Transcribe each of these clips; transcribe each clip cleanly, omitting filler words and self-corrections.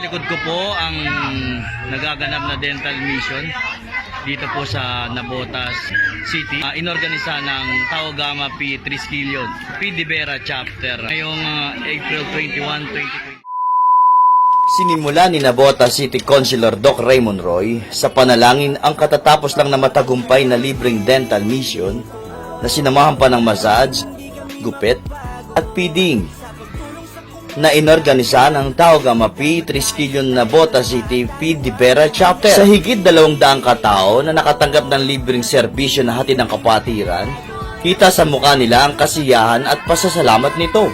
likod ko po ang nagaganap na dental mission dito po sa Navotas City. Inorganisa ng Tao Gama P. Triskelion, P. De Vera Chapter ngayong April 21, 2020. Sinimula ni Navotas City Councilor Doc Raymond Roy sa panalangin ang katatapos lang na matagumpay na libreng dental mission na sinamahan pa ng massage, gupit at feeding na inorganisa ng Tao Gama P. Triskelion Navotas City P. De Vera Chapter. Sa higit 200 katao na nakatanggap ng libreng serbisyo na hatid ng kapatiran, kita sa mukha nila ang kasiyahan at pasasalamat nito.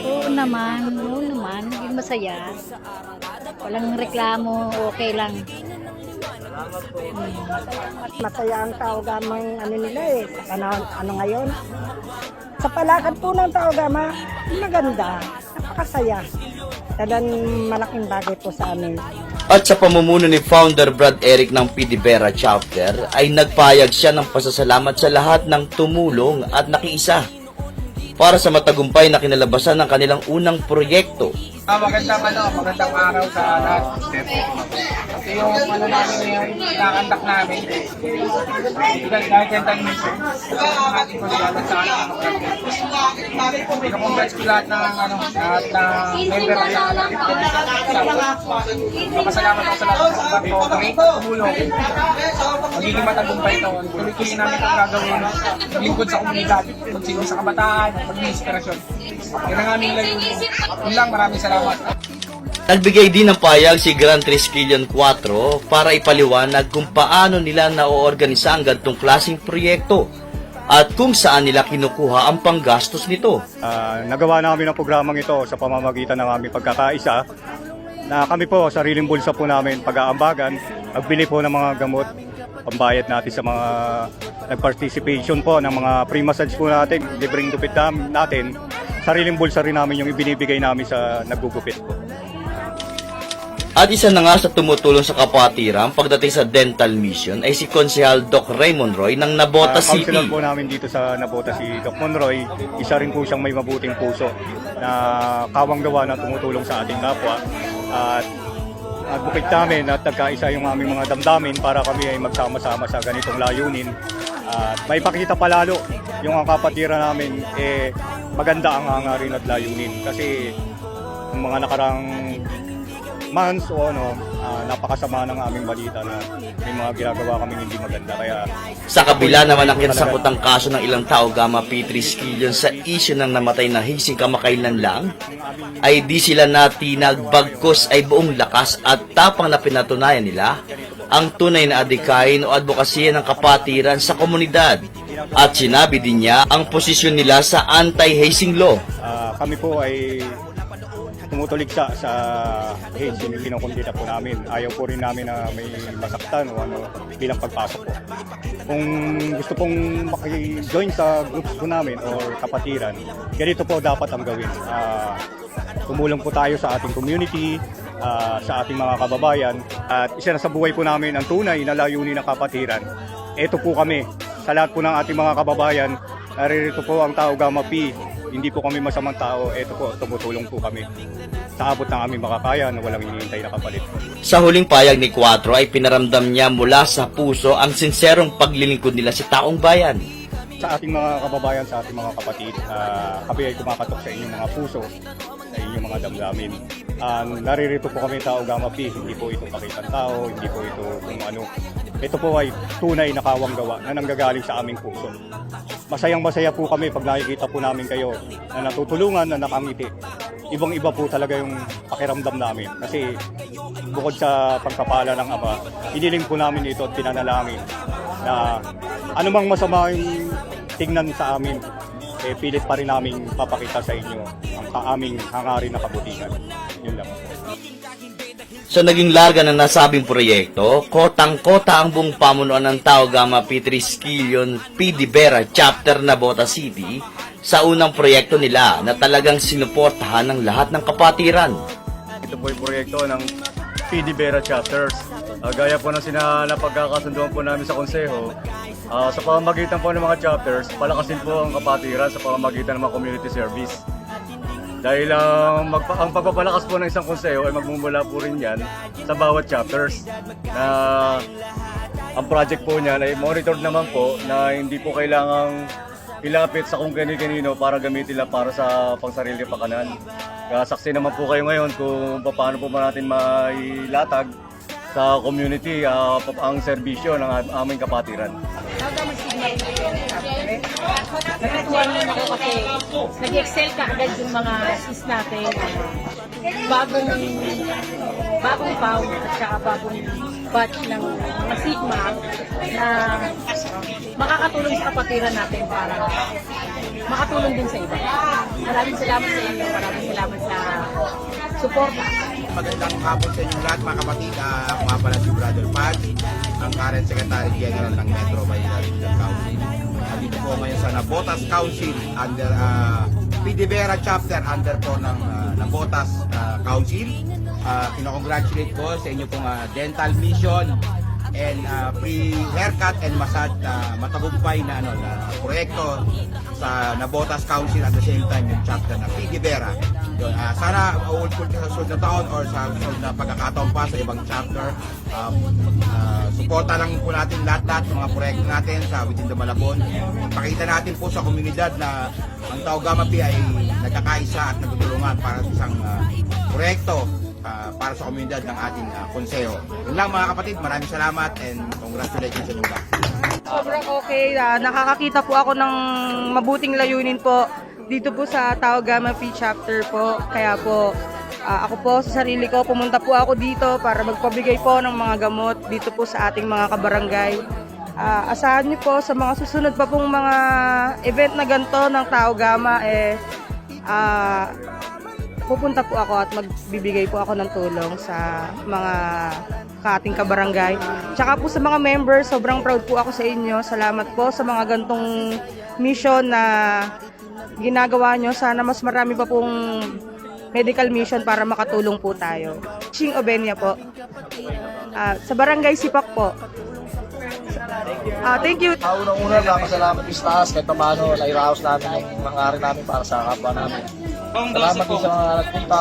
Oo naman, naging masaya. Walang reklamo, okay lang. Masaya ang Tao Gamang nila sa panahon ngayon. Sa palakad po ng Tao Gama, maganda, napakasaya. Talagang malaking bagay po sa amin. At sa pamumuno ni Founder Brad Eric ng P. De Vera Chapter ay nagpahayag siya ng pasasalamat sa lahat ng tumulong at nakiisa para sa matagumpay na kinalabasan ng kanilang unang proyekto. Magandang araw sa lahat. Ito yung namin ngayon, nakakandak namin. Dahil dental mission. Ating konsyala sa ating mga project. Congrats ko lahat ng member ng Papasalamat ako sa lahat ng tumulong. Magiging matagumpay ito. Tuloy-tuloy namin itong gagawin. Lingkod sa komunidad, magsilbi sa kabataan, mag-inspirasyon. Yan ang aming layunin. Yun lang, maraming salamat. Nagbigay din ng payag si Grand Triskelion 4 para ipaliwanag kung paano nila naoorganisa ang ganitong klaseng proyekto at kung saan nila kinukuha ang panggastos nito. Nagawa namin ang programang ito sa pamamagitan ng aming pagkakaisa na kami po, sariling bulsa po namin pag-aambagan, nagbili po ng mga gamot, pambayad natin sa mga nag-participation po ng mga pre-massage po natin, libreng gupit natin, sariling bulsa rin namin yung ibinibigay namin sa naggugupit po. At isa na nga sa tumutulong sa kapatiran pagdating sa dental mission ay si Konsehal Doc Raymond Roy ng Navotas City. Councilor po namin dito sa Navotas si Doc Monroy, isa rin po siyang may mabuting puso na kawang-gawa na tumutulong sa ating kapwa. At nagbukid namin at nagkaisa yung aming mga damdamin para kami ay magsama-sama sa ganitong layunin. At may pakita palalo yung ang kapatiran namin maganda ang hangarin at layunin kasi yung mga nakarang months o napakasama ng aming balita na may mga ginagawa kaming hindi maganda. Kaya sa kabila naman ang kinasangkot ang kaso ng ilang Tao Gama P. Triskelion sa isyu ng namatay na hising kamakailan lang, ay di sila natinag bagkus ay buong lakas at tapang na pinatunayan nila ang tunay na adikain o advokasya ng kapatiran sa komunidad. At sinabi din niya ang posisyon nila sa anti-hazing law. Kami po ay tumutulig sa hate, kinukundita po namin. Ayaw po rin namin na may masaktan o bilang pagpasok po. Kung gusto pong maki-join sa groups po namin or kapatiran, ganito po dapat ang gawin. Tumulong po tayo sa ating community, sa ating mga kababayan, at isa na sa buhay po namin ang tunay na layunin ng kapatiran. Ito po kami, sa lahat po ng ating mga kababayan, naririto po ang Tao Gama P. Hindi po kami masamang tao, ito po, tumutulong po kami sa abot ng aming makakaya na walang hinihintay na kapalit. Sa huling payag ni Cuatro ay pinaramdam niya mula sa puso ang sinserong paglilingkod nila sa taong bayan. Sa ating mga kababayan, sa ating mga kapatid, kami ay kumakatok sa inyong mga puso, sa inyong mga damdamin. Naririto po kami Tao Gama P, hindi po ito pakitang tao, hindi po ito kung ano. Ito po ay tunay na kawang-gawa na nanggagaling sa aming puso. Masayang-masaya po kami pag nakikita po namin kayo na natutulungan, na nakangiti. Ibang-iba po talaga yung pakiramdam namin. Kasi bukod sa pagpapala ng Ama, iniling po namin ito at pinanalangin na anumang masama yung tingnan sa amin, pilit pa rin namin papakita sa inyo ang aming hangarin na kabutihan. Yun lang. Sa naging larga ng nasabing proyekto, kotang-kota ang buong pamunuan ng Tao Gama P. Triskelion P. De Vera Chapter Navotas City sa unang proyekto nila na talagang sinuportahan ng lahat ng kapatiran. Ito po yung proyekto ng P. De Vera Chapters. Gaya po ng napagkakasunduan po namin sa konseho, sa pamamagitan po ng mga chapters, palakasin po ang kapatiran sa pamamagitan ng mga community service. Dahil ang pagpapalakas po ng isang konseho ay magmumula po rin yan sa bawat chapters na ang project po niyan ay monitored naman po na hindi po kailangang ilapit sa kung kanino para gamitin lang para sa pangsarili pakanan. Saksi naman po kayo ngayon kung paano po ba natin mailatag sa community ang serbisyo ng aming kapatiran. Natutuwa naman ako kasi nag-excel ka agad yung mga sis natin. Bagong pound at saka bagong batch ng mga Sigma na makakatulong sa kapatiran natin para makatulong din sa iba. Maraming salamat sa inyo, maraming salamat sa suporta. Magandang hapon sa inyo lahat mga kapatid. Ako nga pala si Brother Pat, ang current Secretary General ng Metro Manila Regional Council. Dito po ngayon sa Nabotas Council under P. de Vera chapter under po ng Nabotas Council. Kinocongratulate ko sa inyo pong dental mission and free haircut and massage matagumpay na proyekto sa Nabotas Council at the same time yung chapter na P. de Vera. Sana mauulpul ka sa susunod na taon or sa susunod na pagkakataon pa sa ibang chapter. Suporta lang po natin lahat ng mga proyekto natin sa within the Malabon. Pakita natin po sa komunidad na ang Tao Gama Pi ay nagkakaisa at nagtutulungan para sa isang proyekto para sa komunidad ng ating konseho. Yun lang mga kapatid, maraming salamat and congratulations sa inyo lahat. Sobrang okay. Nakakakita po ako ng mabuting layunin po dito po sa Tao Gama Pi chapter po. Kaya po ako po sa sarili ko pumunta po ako dito para magpabigay po ng mga gamot dito po sa ating mga kabarangay. Asahan niyo po sa mga susunod pa pong mga event na ganito ng Tao Gama pupunta po ako at magbibigay po ako ng tulong sa mga ating kabarangay. Tsaka po sa mga members, sobrang proud po ako sa inyo. Salamat po sa mga gantong mission na ginagawa nyo. Sana mas marami pa pong medical mission para makatulong po tayo. Ching Obenia po. Sa Barangay Sipak po. Thank you. Unang-una, napasalamat yung taas kahit paano nairaos namin yung mangyari namin para sa kapwa namin. Salamat din sa mga nagpunta.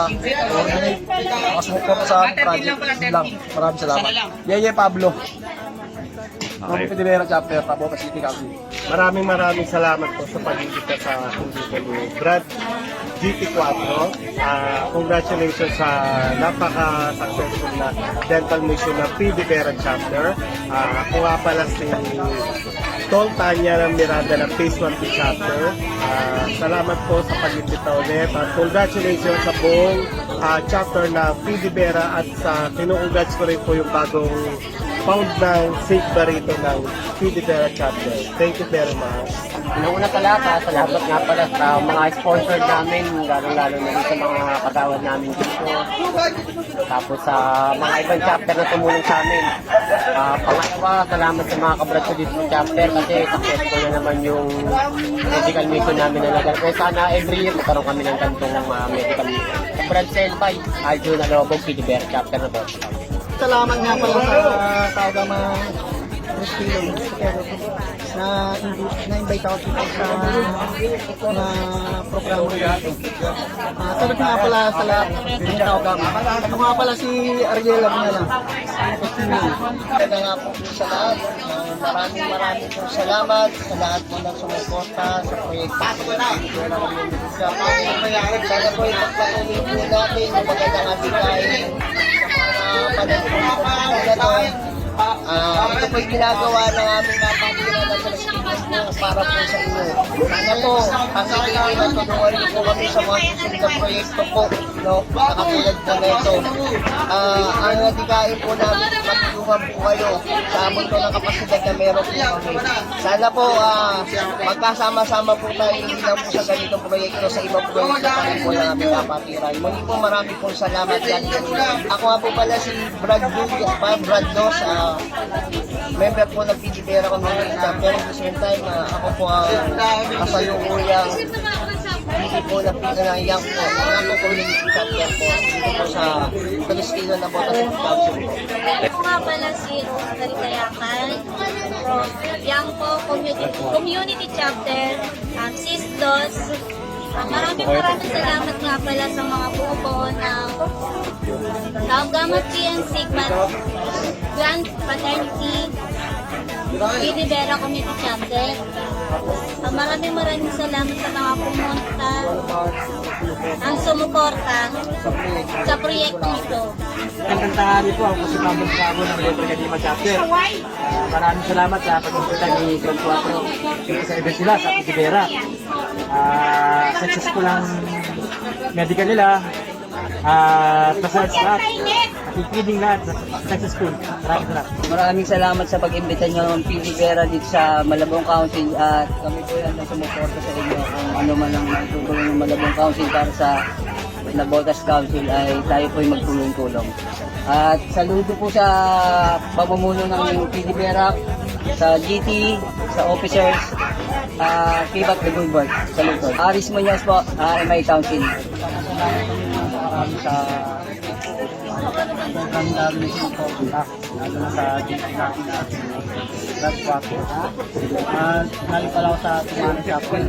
Makasumuporta sa project. Yun lang. Maraming salamat. Yeye Pablo. P. de Vera chapter, Nabotas City Council. Maraming salamat po sa pag-ibig sa kundito ni Brad GT4. Congratulations sa napaka-successful na dental mission ng P. de Vera chapter. Ako nga pala si Tol Tanya ng Miranda ng Phase 1 chapter. Salamat po sa pag-ibig ulit at congratulations sa buong chapter na P. de Vera at sa kinukongrats ko rin po yung bagong found ng Saint Barito ng P. de Vera chapter. Thank you very much. Una talaga, salamat nga pala sa mga sponsor namin, lalo-lalo na sa mga kagawad namin dito. Tapos sa mga ibang chapter na tumulong sa amin. Pangalawa, salamat sa mga kabrad ko dito sa chapter kasi successful na naman yung medical mission namin na nagal. Kaya sana every year magkaroon kami ng gantong medical mission. Kabrad Senpai, Aljo na Lobo, P. de Vera chapter na to. Salamat nga pala sa Tao Gama Rescue na invite ako dito sa na programa dito. Sabi nga pala sa lahat ng Tao Gama. Ako nga pala si Ariel Abnala. Kaya nga po sa lahat. Maraming po salamat sa lahat po ng sumuporta sa proyekto. Sana po ipagpatuloy po natin yung magandang abigayin ito po'y ginagawa ng aming napangkilan at Pilipinas po para po sa inyo. Sana po, ang ibigay na tulungan niyo po kami sa mga susunod na proyekto po, no? Nakatulad po na ito. Ang natigain po namin, matulungan po kayo sa amon po ng kapasidad na meron po kami. Sana po, magkasama-sama po tayo hindi lang po sa ganitong proyekto, sa ibang proyekto pa rin po na aming kapatiran. Muli po marami pong salamat yan. Ako nga po pala si Brad Dos, member po ng P. de Vera Community Chapter. At the same time, ako po ang kasalukuyang hindi po na pinanayang po ng Community Chapter po dito po sa Palestino na Nabotas City Council po. Ako nga pala si Rosemary Kayakan from Yangpo Community Chapter, Sis Dos, Maraming salamat nga pala sa mga buo ng Tau Gamma Pi and Sigma Grand Fraternity P. Rivera Community Chapter. Maraming salamat sa mga pumunta ang sumuporta sa proyekto ito. Magandang tanghali po, ako si Pablo Bravo ng Libre Kadima Chapter. Maraming salamat sa pag-imbita ni Club 4 dito sa event nila sa Pidibera. Successful ang medical nila. Results lahat. Feeding lahat. Successful. Maraming salamat sa pag-imbita nyo ng Pidibera dito sa Malabong Council at kami po yan ang sumuporta sa inyo kung ano man ang magtutulong ng Malabong Council para sa Nabotas Council ay tayo po ay magtulong-tulong. At saludo po sa pamumuno ng Pidibera, sa GT, sa officers, Kibat the Good Work. Saludo. Aris Muñoz po, MI Council. Marami sa program namin ito, lalo na sa GT natin at Club 4. Galing pala ako sa Tumana Chapter.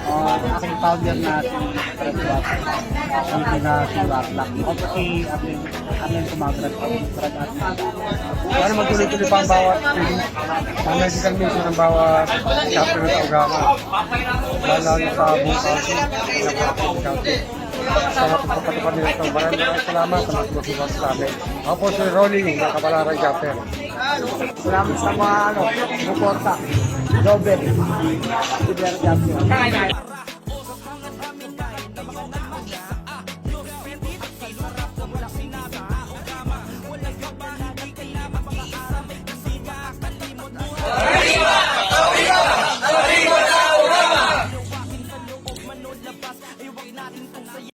Aking founder na si Club 4. Dito na si Waplak. Ako po si Amin Kumagrad po. Para magtuloy-tuloy pa ang bawat ang medical mission ng bawat chapter ng Tau Gamma. Lalo sa buong council. Sa pagpapatupad nila ito. Maraming salamat sa mga susunod sa amin. Ako po si Rolling ng Kabalaran Chapter. Salamat sa mga suporta. Robert. Chapter.